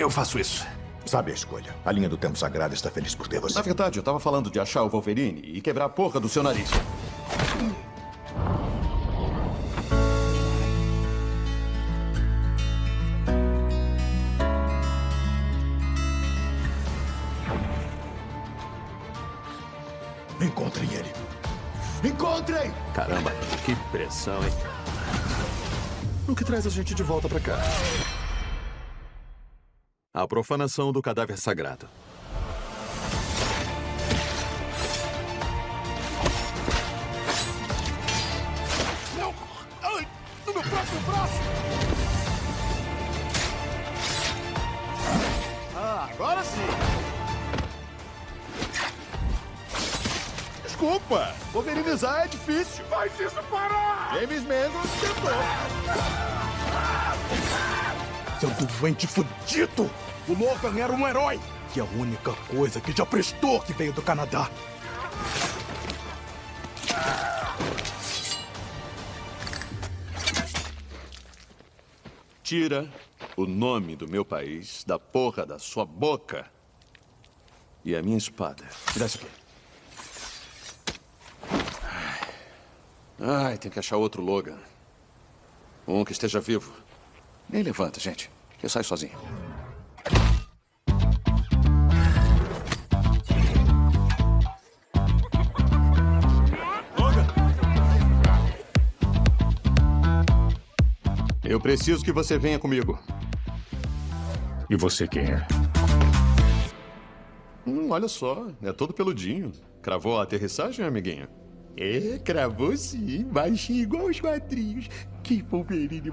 Eu faço isso. Sabe a escolha. A linha do tempo sagrado está feliz por ter você. Na verdade, eu tava falando de achar o Wolverine e quebrar a porra do seu nariz. Encontrem ele. Encontrem! Caramba, que pressão, hein? O que traz a gente de volta pra cá? A profanação do cadáver sagrado. Não! Ai! No meu próprio braço! Ah, agora sim! Desculpa! Wolverinizar é difícil! Faz isso parar! James Mangold tentou! Seu doente fudido! O Logan era um herói! E a única coisa que já prestou que veio do Canadá. Tira o nome do meu país da porra da sua boca. E a minha espada. Me dá isso aqui. Ai, tem que achar outro Logan. Um que esteja vivo. Nem levanta, gente. Eu saio sozinho. Logan! Eu preciso que você venha comigo. E você quem é? Olha só, é todo peludinho. Cravou a aterrissagem, amiguinho? É, cravou sim, baixinho igual os quadrinhos. Que Wolverine